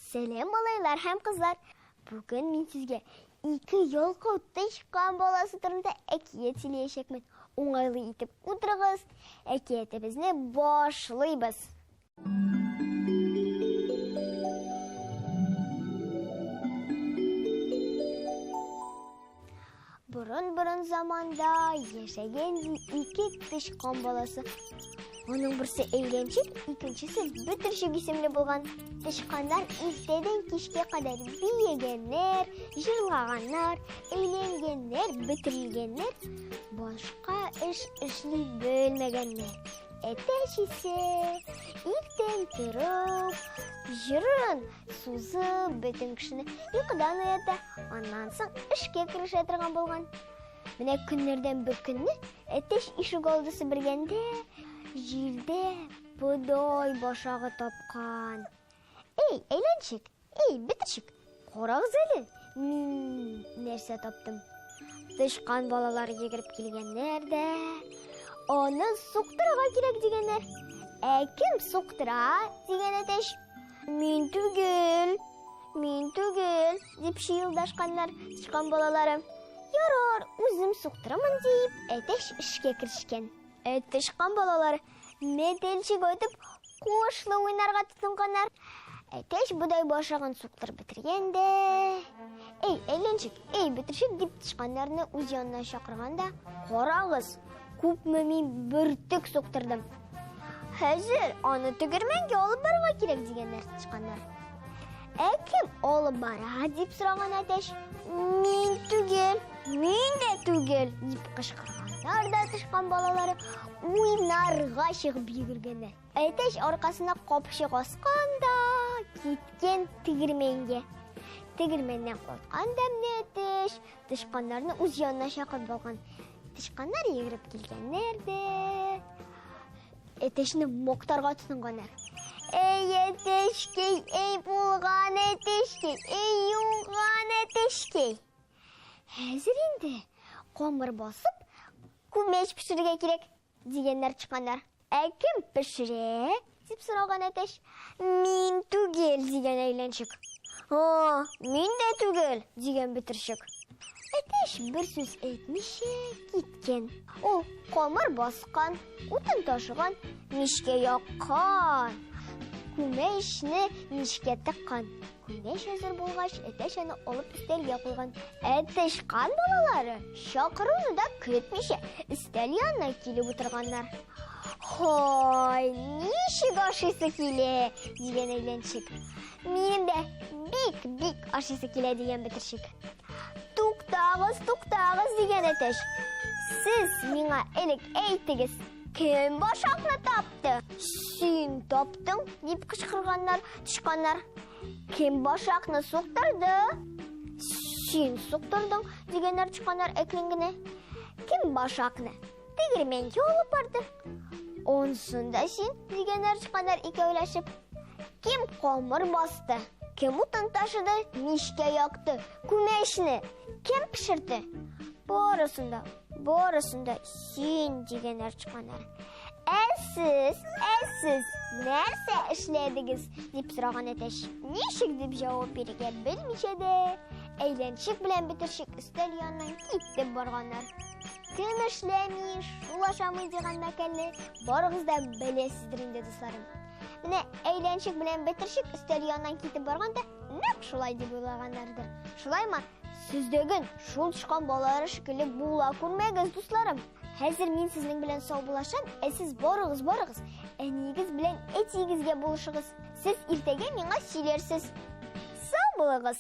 Сәлем балайлар һәм кызлар. Бүген мин сезгә ике ялкау тычкан баласы турында әкият сөйләячәкмен. Уңайлы итеп утырыгыз. Әкиятебезне башлыйбыз. Борын заманда яшәгән ике тычкан баласы. Оның бірсі әйләнчек, икенчесе бөтерчек исемле булган. Тычканнар иртәдән кичкә кадәр биегәннәр, җырлаганнар, әйләнгәннәр, бөтерелгәннәр, башка эш эшли белмәгәннәр. Әтәч исә иртән торып, җырын сузып, бөтен кешене йокыдан уята, аннан соң эшкә керешә торган булган. Менә көннәрдән бер көнне әтәч ишек алдысы бергәндә җирдә бодай башагы тапкан. Эй, әйләнчек, эй, бөтерчек, карагыз әле, мин нәрсә таптым. Тычкан балалар йөгереп килгәннәр дә, аны суктырырга кирәк дигәннәр. Кем суктыра дигән әтәч? Мин түгел, дип шыелдашканнар тычкан балалары. Ярар, үзем суктырамын дип, әтәч эшкә керешкән. Тычкан балалары мәтәлчек айтып, куышлы уйнарга тотынганнар. Әтәч бодай башагын суктырып бетергәндә, эй, әйләнчек, эй, бөтерчек дип тычканнарны үз янына чакырганда, карагыз, күпме мин бөртек суктырдым. Хәзер аны тегермәнгә алып барырга кирәк дигәннәр тычканнар. Кем алып бара дип сораган әтәч? Мин дә түгел дип кычкырганнар да тычкан балалары уйнарга чыгып йөгергәннәр. Әтәч аркасына капчык аскан да киткән тегермәнгә. Тегермәннән кайткан дәмле әтәч тычканнарны үз янына чакырып алган. Тычканнар йөгереп килгәннәр дә әтәчне мактарга тотынганнар. Эй, әтәчкәй, эй, булган әтәчкәй, эй, юнган әтәчкәй. Хәзер инде камыр басып, күмәч пешерергә кирәк дигәннәр тычканнар. Кем пешерә дип сораган әтәч? Мин түгел дигән әйләнчек. Мин дә түгел дигән бөтерчек. Әтәч бер сүз әйтмичә киткән. Ул камыр баскан, утын ташыган, мичкә яккан. Күмәчне мичкә тыккан. Күмәч хәзер булгач, әтәч аны алып өстәлгә куйган. Тычкан балалары чакыруны да көтмичә өстәл янына килеп утырганнар. Хой, ничек ашыйсы килә дигән әйләнчек. Минем дә бик ашыйсы килә дигән бөтерчек. Туктагыз дигән әтәч. Сез миңа элек әйтегез, кем башакны тапты? Син таптың дип кычкырганнар тычканнар. Кем башакны суктырды? Син суктырдың дигәннәр тычканнар әкрен генә. Кем башакны тегермәнгә алып барды? Онсында син дигәннәр тычканнар икәүләшеп. Кем камыр басты? Кем утын ташыды? Мичкә якты? Күмәчне кем пешерде? Барысында син дигәннәр тычканнар. Сез нәрсә эшләдегез дип сораган әтәч. Ничек дип җавап бирергә белмичә дә, әйләнчек белән бөтерчек өстәл яныннан китеп барганнар. Кем эшләми, шул ашамый дигән мәкалне барыгыз да беләсездер инде, дусларым. Менә әйләнчек белән бөтерчек өстәл яныннан китеп барганда, нәкъ шулай дип уйлаганнардыр. Шулаймы? Сездәген шул тычкан балалары шикелле була күрмәгез, дусларым. Хәзер мин сезнең белән сау булашам, сез барыгыз. Әнигез белән әтигезгә булышыгыз. Сез иртәгә миңа сөйләрсез. Сау булыгыз.